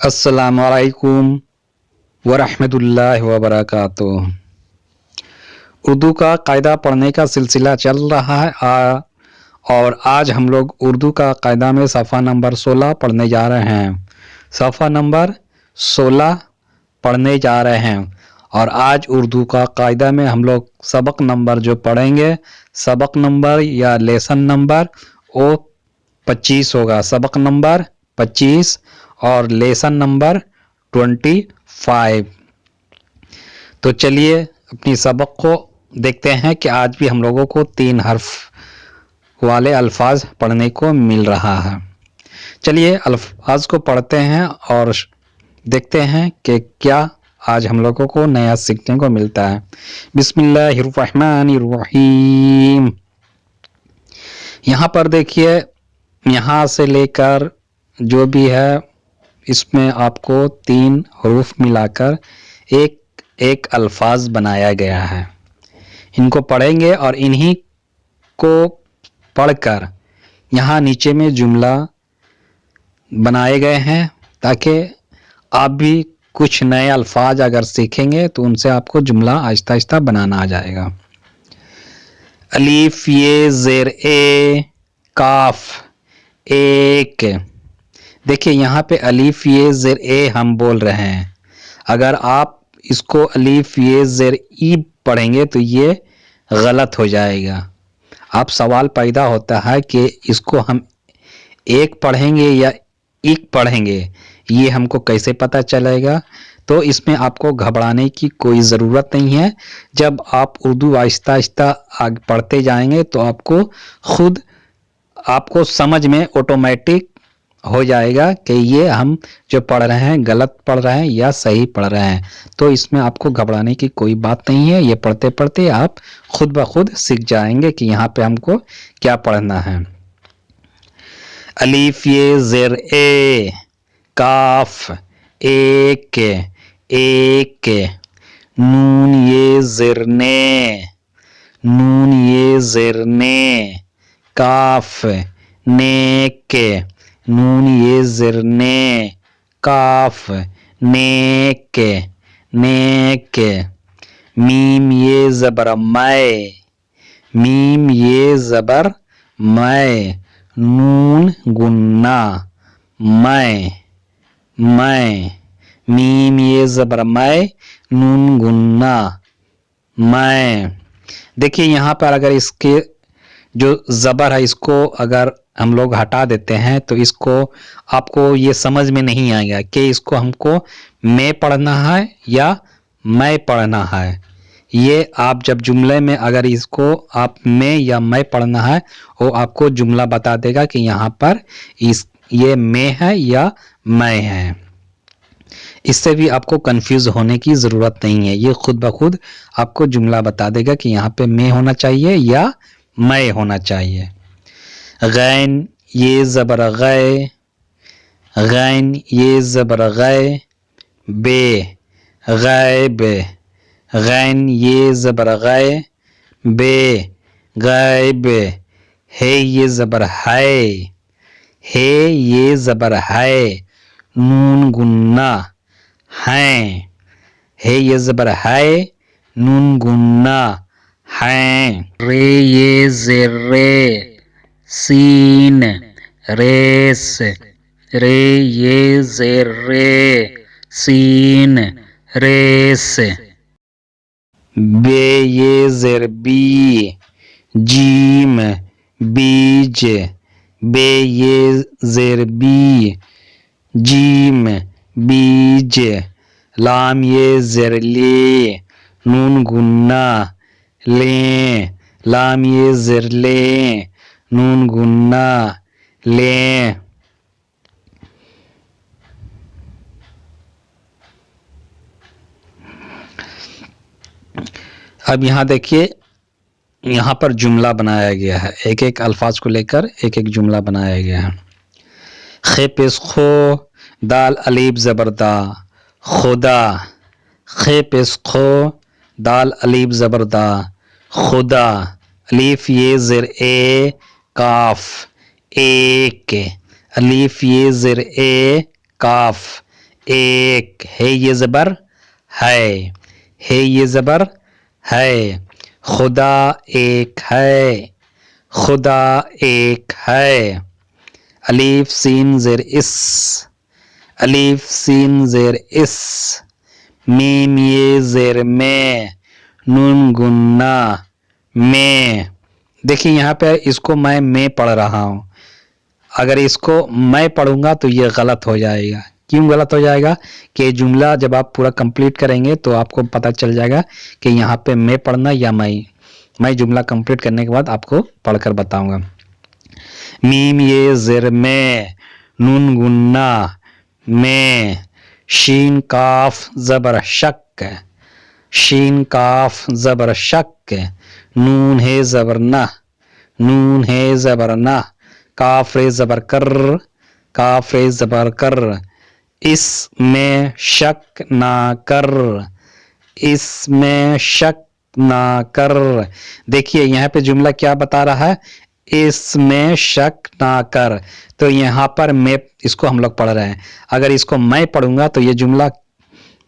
السلام علیکم ورحمۃ اللہ وبرکاتہ۔ اردو کا قاعدہ پڑھنے کا سلسلہ چل رہا ہے اور آج ہم لوگ اردو کا قاعدہ میں صفحہ نمبر 16 پڑھنے جا رہے ہیں۔ صفحہ نمبر 16 پڑھنے جا رہے ہیں اور آج اردو کا قاعدہ میں ہم لوگ سبق نمبر جو پڑھیں گے، سبق نمبر یا لیسن نمبر وہ 25 ہوگا۔ سبق نمبر 25 اور لیسن نمبر 25۔ تو چلیے اپنی سبق کو دیکھتے ہیں کہ آج بھی ہم لوگوں کو 3 حرف والے الفاظ پڑھنے کو مل رہا ہے۔ چلیے الفاظ کو پڑھتے ہیں اور دیکھتے ہیں کہ کیا آج ہم لوگوں کو نیا سیکھنے کو ملتا ہے۔ بسم اللہ الرحمن الرحیم۔ یہاں پر دیکھیے، یہاں سے لے کر جو بھی ہے اس میں آپ کو 3 حروف ملا کر ایک الفاظ بنایا گیا ہے۔ ان کو پڑھیں گے اور انہی کو پڑھ کر یہاں نیچے میں جملہ بنائے گئے ہیں تاکہ آپ بھی کچھ نئے الفاظ اگر سیکھیں گے تو ان سے آپ کو جملہ آہستہ آہستہ بنانا آ جائے گا۔ الف یہ زیر اے کاف ایک۔ دیکھیے یہاں پہ الف یہ زیر اے ہم بول رہے ہیں، اگر آپ اس کو الف یہ زیر ای پڑھیں گے تو یہ غلط ہو جائے گا۔ اب سوال پیدا ہوتا ہے کہ اس کو ہم ایک پڑھیں گے یا ایک پڑھیں گے، یہ ہم کو کیسے پتہ چلے گا؟ تو اس میں آپ کو گھبرانے کی کوئی ضرورت نہیں ہے۔ جب آپ اردو آہستہ آہستہ آگے پڑھتے جائیں گے تو آپ کو سمجھ میں آٹومیٹک ہو جائے گا کہ یہ ہم جو پڑھ رہے ہیں غلط پڑھ رہے ہیں یا صحیح پڑھ رہے ہیں۔ تو اس میں آپ کو گھبرانے کی کوئی بات نہیں ہے، یہ پڑھتے پڑھتے آپ خود بخود سیکھ جائیں گے کہ یہاں پہ ہم کو کیا پڑھنا ہے۔ الف یہ زیر اے کاف ایک ایک۔ نون یہ زیر نے نون یہ زیر نے کاف نیک۔ نون یہ زیر نے کاف نیک نیک۔ میم یہ زبر میں میم یہ زبر میں۔ نون گنہ میں میں۔ میم یہ زبر میں نون گنہ میں۔ دیکھیے یہاں پر اگر اس کے جو زبر ہے اس کو اگر ہم لوگ ہٹا دیتے ہیں تو اس کو آپ کو یہ سمجھ میں نہیں آئے گا کہ اس کو ہم کو میں پڑھنا ہے یا میں پڑھنا ہے۔ یہ آپ جب جملے میں اگر اس کو آپ میں یا میں پڑھنا ہے وہ آپ کو جملہ بتا دے گا کہ یہاں پر یہ میں ہے یا میں ہے۔ اس سے بھی آپ کو کنفیوز ہونے کی ضرورت نہیں ہے، یہ خود بخود آپ کو جملہ بتا دے گا کہ یہاں پہ میں ہونا چاہیے یا میں ہونا چاہیے۔ غین یہ زبر غے غین یہ زبر غے بے غیب۔ غین یہ زبر غے بے غیب۔ ہے یہ زبر ہے ہے یہ زبر ہے۔ نون گنہ ہیں۔ ہے یہ زبر ہے نون گنہ ہیں۔ رے یہ زیر رے سین ریس۔ رے یہ زیر رے سین ریس۔ بے یہ زیر بی جیم بیج۔ بے یہ زیر بی جیم بیج۔ لام یہ زیر لے نون گنہ لیں۔ لام یہ زیر لیں نون گنہ لیں۔ اب یہاں دیکھیے یہاں پر جملہ بنایا گیا ہے، ایک ایک الفاظ کو لے کر ایک ایک جملہ بنایا گیا ہے۔ خے پیش خو دال الف زبر دا خدا۔ خے پیش خو دال الف زبر دا خدا۔ الف یہ زیر اے کاف ایک۔ الف یہ زیر اے کاف ایک ہے یہ زبر ہے یہ زبر ہے خدا ایک ہے خدا ایک ہے الف سین زیر اس الف سین زیر اس میم یہ زیر میں نون گنا میں دیکھیے یہاں پہ اس کو میں پڑھ رہا ہوں اگر اس کو میں پڑھوں گا تو یہ غلط ہو جائے گا کیوں غلط ہو جائے گا کہ جملہ جب آپ پورا کمپلیٹ کریں گے تو آپ کو پتہ چل جائے گا کہ یہاں پہ میں پڑھنا یا میں جملہ کمپلیٹ کرنے کے بعد آپ کو پڑھ کر بتاؤں گا میم یہ زر میں نون گنا میں شین کاف زبر شک شین کاف زبر شک نون ہے زبر نہ نون ہے زبر نہ کاف رے زبر کر کاف رے زبر کر اس میں شک نہ کر اس میں شک نہ کر دیکھیے یہاں پہ جملہ کیا بتا رہا ہے اس میں شک نہ کر تو یہاں پر میں اس کو ہم لوگ پڑھ رہے ہیں اگر اس کو میں پڑھوں گا تو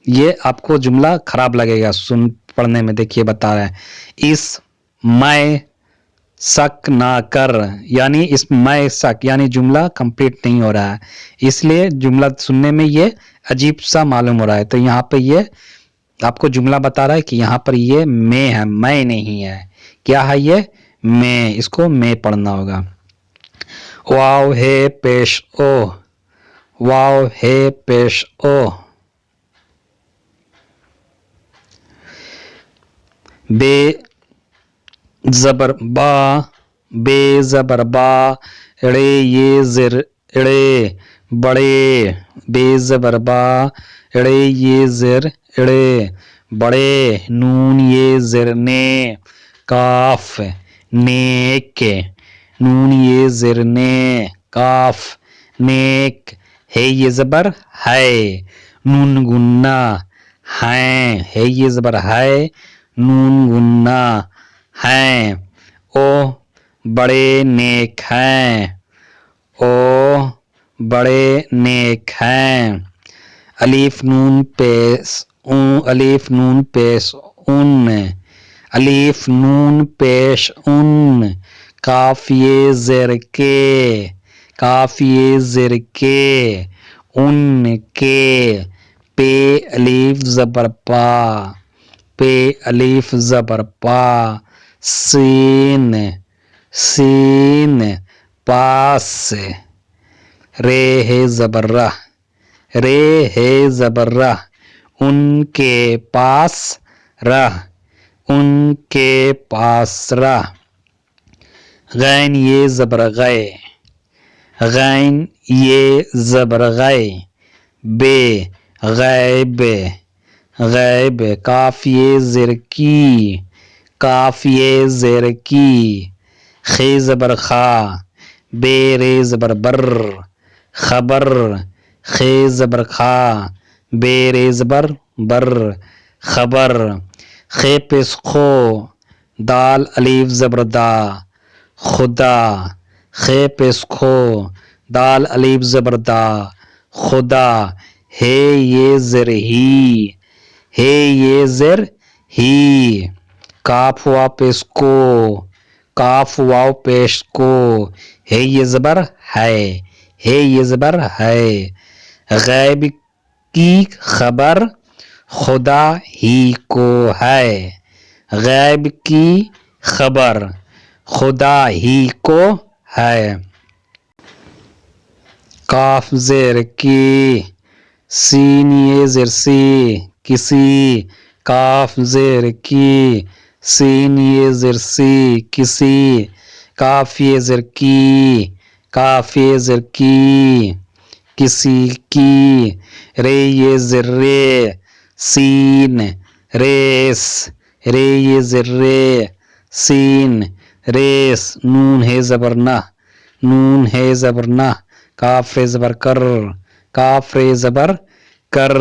یہ آپ کو جملہ خراب لگے گا پڑھنے میں دیکھیے بتا رہے ہیں اس میں شک نہ کر یعنی اس میں شک یعنی جملہ کمپلیٹ نہیں ہو رہا ہے اس لیے جملہ سننے میں یہ عجیب سا معلوم ہو رہا ہے تو یہاں پہ یہ آپ کو جملہ بتا رہا ہے کہ یہاں پر یہ میں ہے میں نہیں ہے کیا ہے یہ میں اس کو میں پڑھنا ہوگا واو ہے پیش او واو ہے پیش او بے زبر با بے زبر با اڑے یہ زر اڑے بڑے بے زبر با اڑے یہ زر اڑے بڑے نون یہ زر نے کاف نیک نون یہ زر نے کاف نیک ہے یہ زبر ہے نون گنا ہے یہ زبر ہے نون گنا ہیں او بڑے نیک ہیں او بڑے نیک ہیں الف نون پیش الف نون پیش ان الف نون پیش ان کافیے زیر کے کافیے زیر کے ان کے پے الف زبر پا پے الف زبر پا سین سین پاس رے ہے زبر رہ رے ہے زبر رہ ان کے پاس رہ ان کے پاس رہ غین یہ زبر غے غین یہ زبر غے بے غیب غیب کافیے زر کی کافیے زیر کی خے زبر خا بے رے زبر بر خبر خے زبر خا بے رے زبر بر خبر خے پیش خو دال الف زبر دا خدا خے پیش خو دال الف زبر دا خدا ہے یہ زر ہی ہے یہ زر ہی کاف وا پیش کو کاف واو پیش کو ہے یہ زبر ہے یہ زبر ہے غیب کی خبر خدا ہی کو ہے غیب کی خبر خدا ہی کو ہے کاف زیر کی سین یہ زیر سی کسی کاف زیر کی سین یہ زیر سی کسی کاف یہ زیر کی کاف یہ زیر کی کسی کی رے یہ زر رے سین ریس رے یہ زر رے سین ریس نون ہے زبر نہ نون ہے زبر نہ کاف رے زبر کر کاف رے زبر کر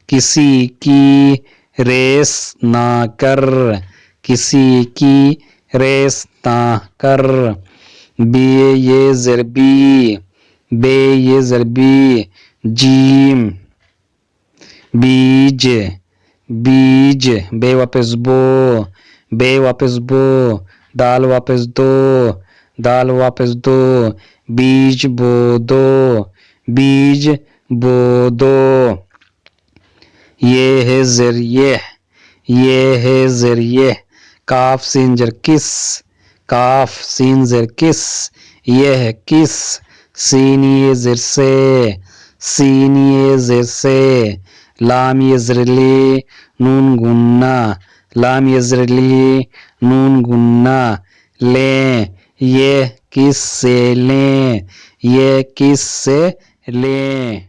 کسی کی ریس نہ کر کسی کی ریس نہ کر بی یہ زر بی بے یہ زر بی جیم بیج بیج، بے واپس بو، بے واپس بو، دال واپس دو، دال واپس دو، بیج بو دو، بیج بو دو۔ یہ ہے ذریعہ، یہ ہے ذریعہ، کاف سین زر کس، کاف سین زر کس، یہ ہے کس، سین یہ زر سے، سین یہ زر سے، لام یہ زر لی، نون گننا، لام یہ زر لی، نون گننا، لیں، یہ کس سے لیں، یہ کس سے لیں۔